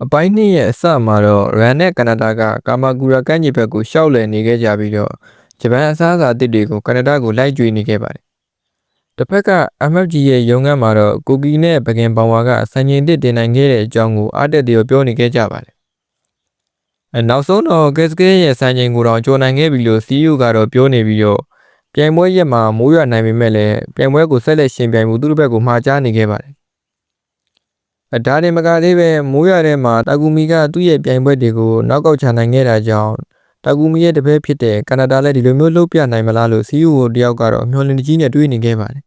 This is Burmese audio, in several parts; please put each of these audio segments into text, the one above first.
အပိုင်းနှစ်ရဲ့အစမှာတော့ရန်နဲ့ကနေဒါကကာမာဂူရာကမ်းခြေဘက်ကိုရှောက်လည်နေခဲ့ကြပြီးတော့ဂျပန်အစားအစာအသစ်တွေကိုကနေဒါကိုလိုက်ကြွေနေခဲ့ပါတယ်။တစ်ဖက်က MFG ရဲ့ရုံးခန်းမှာတော့ကိုကီနဲ့ပကင်ပောင်ဝါကစံချိန်သစ်တင်နိုင်ခဲ့တဲ့အကြောင်းကိုအားတက်တရောပြောနေခဲ့ကြပါတယ်။နောက်ဆုံးတော့ကက်စကဲရဲ့စံချိန်ကိုတော့ကျော်နိုင်ခဲ့ပြီလို့ CEO ကတော့ပြောနေပြီးတော့ပြိုင်ပွဲရက်မှာမိုးရွာနိုင်ပေမဲ့လည်းပြိုင်ပွဲကိုဆက်လက်ရှင်ပြိုင်မှုသူတို့ဘက်ကိုမှာကြားနေခဲ့ပါတယ်ဒါတင်မကသေးပဲမိုးရွာထဲမှာတာကူမီကသူ့ရဲ့ပြိုင်ပွဲတွေကိုနောက်ကောက်ချနိုင်ခဲ့တာကြောင့်တာကူမီရဲ့တပည့်ဖြစ်တဲ့ကနေဒါလည်းဒီလိုမျိုးလှုပ်ပြနိုင်မလားလို့ CEO တယောက်ကတော့မျှော်လင့်ကြီးနဲ့တွေးနေခဲ့ပါတယ်။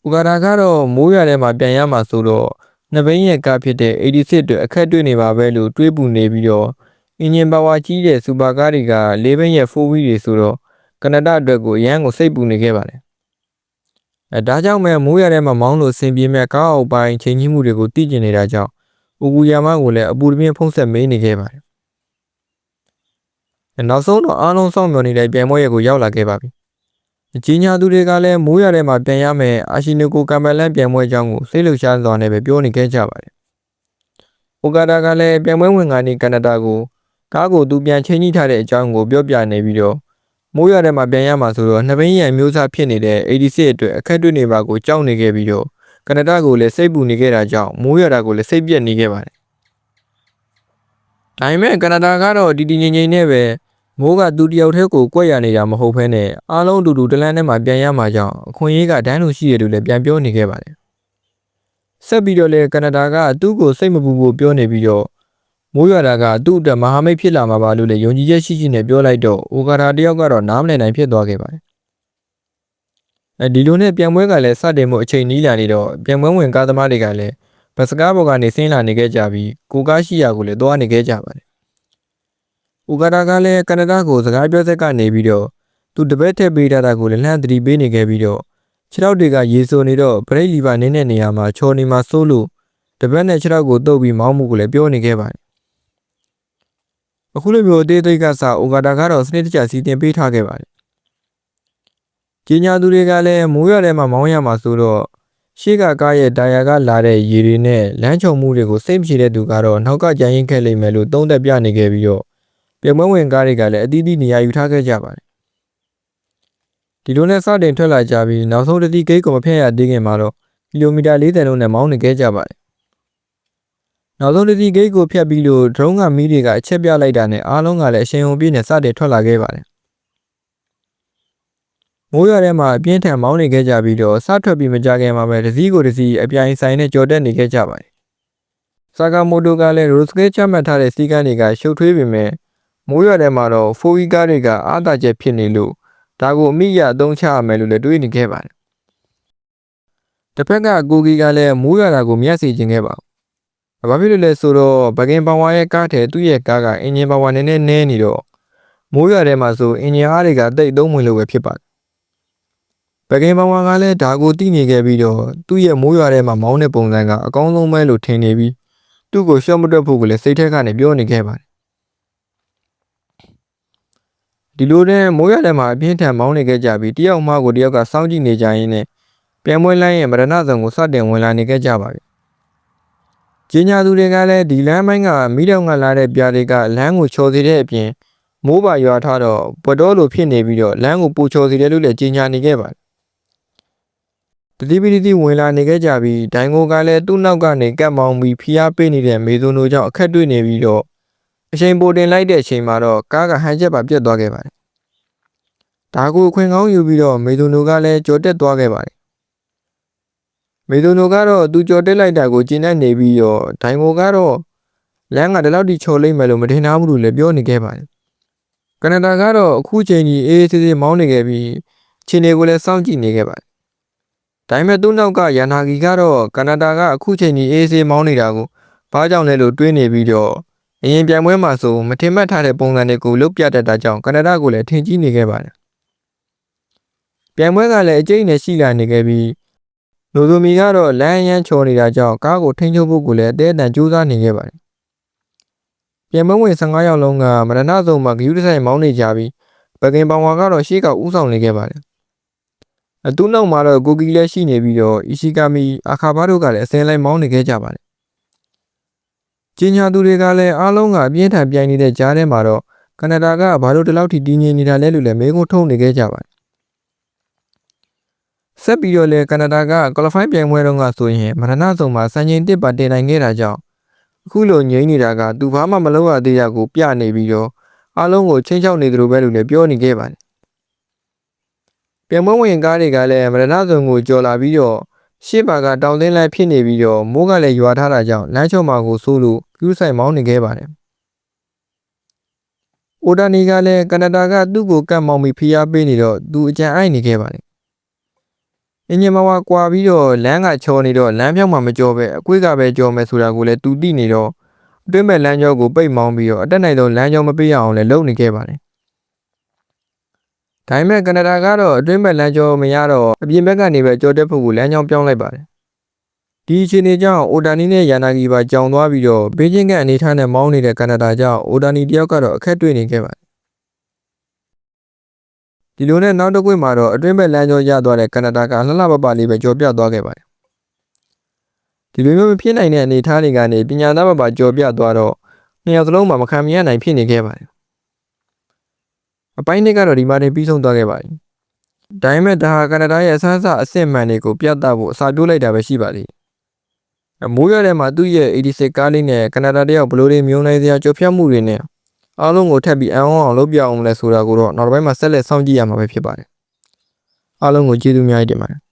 ဥကာဒါကတော့မိုးရွာထဲမှာပြန်ရမှာဆိုတော့နှစ်ဘိန်းရဲ့ကားဖြစ်တဲ့86အတွက်အခက်တွေ့နေပါပဲလို့တွေးပူနေပြီးတော့အင်ဂျင်ပါဝါကြီးတဲ့စူပါကားတွေက၄ဘိန်းရဲ့4 wheel တွေဆိုတော့ကနေဒါအတွက်ကိုအရန်ကိုစိတ်ပူနေခဲ့ပါတယ်ဒါကြောင့်မဲ့မိုးရထဲမှာမောင်းလို့ဆင်ပြေမဲ့ကားအောက်ပိုင်းချိန်ကြီးမှုတွေကိုသိကျင်နေတာကြောင့်အိုဂူယာမကိုလည်းအပူတပြင်းဖုံးဆက်မေးနေခဲ့ပါတယ်။နောက်ဆုံးတော့အားလုံးစောင့်မျှော်နေတဲ့ပြိုင်ပွဲရက်ကိုရောက်လာခဲ့ပါပြီ။ကြီးညာသူတွေကလည်းမိုးရထဲမှာပြန်ရမယ်အာရှိနိုကိုကမ်ဘယ်လန်ပြိုင်ပွဲအကြောင်းကိုစိတ်လှုပ်ရှားစွာနဲ့ပဲပြောနေခဲ့ကြပါတယ်။အိုဂါဒါကလည်းပြိုင်ပွဲဝင်ကနေကနေဒါကိုကားကိုသူပြန်ချိန်ကြီးထားတဲ့အကြောင်းကိုပြောပြနေပြီးတော့မိုးရွာထဲမှာပြန်ရမှာဆိုတော့နှစ်ဘိန်းရံမျိုးစားဖြစ်နေတဲ့86အတွက်အခက်တွေ့နေပါကိုကြောက်နေခဲ့ပြီးတော့ကနေဒါကိုလည်းစိတ်ပူနေခဲ့တာကြောင့်မိုးရွာတာကိုလည်းစိတ်ပြက်နေခဲ့ပါတယ်။ဒါပေမဲ့ကနေဒါကတော့တည်ငြိမ်နဲ့ပဲမိုးကသူတယောက်တည်းကိုကွက်ရနေတာမဟုတ်ဘဲနဲ့အားလုံးအတူတူတလန်းထဲမှာပြန်ရမှာကြောင့်အခွင့်အရေးကဒန်းလို့ရှိရတူလည်းပြန်ပြောနေခဲ့ပါတယ်။ဆက်ပြီးတော့လည်းကနေဒါကသူ့ကိုစိတ်မပူဖို့ပြောနေပြီးတော့မိုးရွာတာကသူ့အတွက်မဟာမိတ်ဖြစ်လာမှာပါလို့လည်းယုံကြည်ချက်ရှိနဲ့ပြောလိုက်တော့အိုဂါဒါတယောက်ကတော့နားမလည်နိုင်ဖြစ်သွားခဲ့ပါတယ်။ဒီလိုနဲ့ပြန်ပွဲကလည်းစတင်မှုအချိန်နီးလာနေတော့ပြန်ပွဲဝင်ကားသမားတွေကလည်းဘတ်စကားပေါ်ကနေဆင်းလာနေခဲ့ကြပြီးကိုကားရှိရာကိုလည်းသွားနေခဲ့ကြပါတယ်။အိုဂါဒါကလည်းကနေဒါကိုစကားပြောဆက်ကနေပြီးတော့သူတပည့်ထက်ပေးထားတာကိုလည်းလှမ်းသတိပေးနေခဲ့ပြီးတော့ခြေထောက်တွေကရေဆိုနေတော့ဘရိတ်လီဗာနင်းတဲ့နေရာမှာချော်နေမှာစိုးလို့တပည့်နဲ့ခြေထောက်ကိုတုပ်ပြီးမောင်းမှုကိုလည်းပြောနေခဲ့ပါတယ်အခုလိုမျိုးအသေးသေးကစားအိုဂါဒါကတော့စနစ်တကျစီတင်ပေးထားခဲ့ပါတယ်။ကြီးညာသူတွေကလည်းမိုးရွာထဲမှာမောင်းရမှာဆိုတော့ရှေ့ကကားရဲ့တာယာကလာတဲ့ရေတွေနဲ့လမ်းချုံမှုတွေကိုစိတ်မရှိတဲ့သူကတော့နောက်ကကြံရင်ခဲ့လိမ့်မယ်လို့သုံးသပ်ပြနေခဲ့ပြီးတော့ပြပွဲဝင်ကားတွေကလည်းအသီးသီးနေရာယူထားခဲ့ကြပါတယ်။ဒီလိုနဲ့စတင်ထွက်လာကြပြီးနောက်ဆုံးတစ်သီးဂိတ်ကိုမဖျက်ရသေးခင်မှာတော့ကီလိုမီတာ40လုံးနဲ့မောင်းနေခဲ့ကြပါတယ်နောက်ဆုံးတစ်စီးဂိတ်ကိုဖြတ်ပြီးလို့ဒရုန်းကမီးတွေကအချက်ပြလိုက်တာနဲ့အားလုံးကလည်းအရှင်ုံပြည့်နဲ့စတင်ထွက်လာခဲ့ပါတယ်မိုးရွာထဲမှာအပြင်းထန်မောင်းနေခဲ့ကြပြီးတော့စထွက်ပြီးမကြခင်မှာပဲတစ်စီးကိုတစ်စီးအပြိုင်ဆိုင်နဲ့ကြော်တက်နေခဲ့ကြပါတယ်ဆာကာမိုတိုကလည်းရိုစကေးချမှတ်ထားတဲ့စီးကမ်းတွေကရှုပ်ထွေးပေမဲ့မိုးရွာထဲမှာတော့ဖိုးဝီကားတွေကအားသာချက်ဖြစ်နေလို့ဒါကိုအမိရအသုံးချရမယ်လို့လည်းတွေးနေခဲ့ပါတယ်တစ်ဖက်ကကိုကီကလည်းမိုးရွာတာကိုမျက်စိကျင်ခဲ့ပါဘာဖြစ်လို့လဲဆိုတော့ဘကင်ပါဝါရဲ့ကားထဲသူ့ရဲ့ကားကအင်ဂျင်ပါဝါနည်းနေတော့မိုးရွာထဲမှာဆိုအင်ဂျင်အားတွေကတိတ်သုံးဝင်လို့ပဲဖြစ်ပါတယ်ဘကင်ပါဝါကလည်းဒါကိုသိနေခဲ့ပြီးတော့သူ့ရဲ့မိုးရွာထဲမှာမောင်းတဲ့ပုံစံကအကောင်းဆုံးပဲလို့ထင်နေပြီးသူ့ကိုရှော့မတွက်ဖို့ကလည်းစိတ်ထဲကနေပြောနေခဲ့ပါတယ်ဒီလိုနဲ့မိုးရွာထဲမှာအပြင်းထန်မောင်းနေခဲ့ကြပြီးတယောက်မှကိုတယောက်ကစောင့်ကြည့်နေကြရင်းနဲ့ပြန်ပွဲလိုင်းရဲ့မရဏဇုံကိုစတင်ဝင်လာနေခဲ့ကြပါပြီကျင်းညာသူတွေကလည်းဒီလမ်းပိုင်းကမိတောင်ကလာတဲ့ပြာတွေကလမ်းကိုချော်စေတဲ့အပြင်မိုးပါရွာထားတော့ဘတော်လိုဖြစ်နေပြီးတော့လမ်းကိုပူချော်စေတယ်လို့လည်းကျင်းညာနေခဲ့ပါတယ်တတိပိတိဝင်လာနေခဲ့ကြပြီးဒိုင်ကိုကလည်းသူ့နောက်ကနေကတ်မောင်းပြီးဖိအားပေးနေတဲ့မေဇွန်တို့ကြောင့်အခက်တွေ့နေပြီးတော့အချိန်ပိုတင်လိုက်တဲ့အချိန်မှာတော့ကားကဟန်ချက်ပါပြတ်သွားခဲ့ပါတယ်ဒါကိုခွင်ကောင်းယူပြီးတော့မေဇွန်တို့ကလည်းကြော်တက်သွားခဲ့ပါတယ်မေဒိုနိုကတော့သူကြော်တက်လိုက်တာကိုကျင်းနေပြီးတော့ဒိုင်ကိုကတော့လမ်းကဒီလောက်ထိချော်လိမ့်မယ်လို့မထင်ထားဘူးလို့လည်းပြောနေခဲ့ပါတယ်။ကနေဒါကတော့အခုချိန်ကြီးအေးဆေးဆေးမောင်းနေခဲ့ပြီးခြေတွေကိုလည်းစောင့်ကြည့်နေခဲ့ပါတယ်။ဒါပေမဲ့သူ့နောက်ကယာနာဂီကတော့ကနေဒါကအခုချိန်ကြီးအေးဆေးမောင်းနေတာကိုဘာကြောင့်လဲလို့တွေးနေပြီးတော့အရင်ပြိုင်ပွဲမှာဆိုမထင်မှတ်ထားတဲ့ပုံစံတွေကိုလုတ်ပြတတ်တာကြောင့်ကနေဒါကိုလည်းထင်ကြီးနေခဲ့ပါတယ်။ပြိုင်ပွဲကလည်းအကျိတ်နဲ့ရှိလာနေခဲ့ပြီးနိုဇိုမီကတော့လမ်းရမ်းချော်နေတာကြောင့်ကားကိုထိန်းချုပ်ဖို့ကိုလည်းအသေးအတန်ကြိုးစားနေခဲ့ပါတယ်။ပြန်ပွဲဝင်15ယောက်လုံးကမရဏဇုံမှာဂယူးတဆိုင်မောင်းနေကြပြီးဘကင်ပောင်ဝါကတော့ရှေ့ကဥဆောင်နေခဲ့ပါတယ်။သူ့နောက်မှာတော့ကိုကီလည်းရှိနေပြီးတော့အီရှိကာမီအခါဘာတို့ကလည်းအစင်းလိုက်မောင်းနေခဲ့ကြပါတယ် ကြီးညာသူတွေကလည်းအားလုံးကအပြင်းထန်ပြိုင်နေတဲ့ကြားထဲမှာတော့ကနေဒါကဘာလို့ဒီလောက်ထိတည်ငြိမ်နေတာလဲလို့လည်းမေးခွန်းထုတ်နေခဲ့ကြပါတယ်ဆက်ပြီးတော့လည်းကနေဒါကကွာလီဖိုင်းပြိုင်ပွဲတုန်းကဆိုရင်မရဏဆုံမှာစံချိန်တစ်ပါတင်နိုင်ခဲ့တာကြောင့်အခုလိုငြိမ်နေတာကသူဘာမှမလုပ်ရသေးရကိုပြနေပြီးတော့အားလုံးကိုချင်းချောက်နေသလိုပဲလို့လည်းပြောနေခဲ့ပါတယ်ပြိုင်ပွဲဝင်ကားတွေကလည်းမရဏဆုံကိုကြော်လာပြီးတော့ရှေ့ပါကတောင်တင်းလိုက်ဖြစ်နေပြီးတော့မိုးကလည်းရွာထားတာကြောင့်လမ်းချုံမှာကိုဆိုးလို့ကျူးဆိုင်မောင်းနေခဲ့ပါတယ်အိုဒါနီကလည်းကနေဒါကသူ့ကိုကတ်မောင်းပြီးဖိအားပေးနေတော့သူအကြံအိုက်နေခဲ့ပါတယ်အင်ဂျင်မဝါကွာပြီးတော့လမ်းကချော်နေတော့လမ်းပြောင်းမှမကြောပဲအကွေးကပဲကြော်မယ်ဆိုတာကိုလည်းသူသိနေတော့အတွင်းမဲ့လမ်းကြောကိုပိတ်မောင်းပြီးတော့အတက်နိုင်ဆုံးလမ်းကြောမပေးရအောင်လည်းလုပ်နေခဲ့ပါတယ်ဒါပေမဲ့ကနေဒါကတော့အတွင်းမဲ့လမ်းကြောမရတော့အပြင်ဘက်ကနေပဲကြော်တက်ဖို့ကိုလမ်းကြောပြောင်းလိုက်ပါတယ်ဒီအခြေအနေကြောင့်အိုဒါနီနဲ့ယာနာဂီပါကြောင်သွားပြီးတော့ဘေးချင်းကအနေထားနဲ့မောင်းနေတဲ့ကနေဒါကြောင့်အိုဒါနီတယောက်ကတော့အခက်တွေ့နေခဲ့ပါတယ်ဒီလိုနဲ့နောက်တစ်ခွင့်မှာတော့အတွင်းဘက်လမ်းကြောရသွားတဲ့ကနေဒါကလှလှပပလေးပဲကြော်ပြသွားခဲ့ပါတယ်ဒီလိုမျိုးမဖြစ်နိုင်တဲ့အနေအထားတွေကနေပညာသားပပကြော်ပြသွားတော့နှစ်ယောက်စလုံးမှာမခံမရနိုင်ဖြစ်နေခဲ့ပါတယ်အပိုင်းနှစ်ကတော့ဒီမှာတင်ပြီးဆုံးသွားခဲ့ပါတယ်ဒါပေမဲ့ဒါဟာကနေဒါရဲ့အဆန်းအဆအစစ်မှန်တွေကိုပြသဖို့အစာပြိုးလိုက်တာပဲရှိပါသေးတယ်မိုးရွာထဲမှာသူ့ရဲ့86ကားလေးနဲ့ကနေဒါတယောက်ဘလိုတွေမြုံနိုင်စရာကြော်ဖြတ်မှုတွေနဲ့အားလုံးကိုထပ်ပြီးအံ့ဩအောင်လုပ်ပြအောင်လဲဆိုတာကိုတော့နောက်တစ်ပိုင်းမှာဆက်လက်စောင့်ကြည့်ရမှာပဲဖြစ်ပါတယ်အားလုံးကိုကျေးဇူးအများကြီးတင်ပါတယ်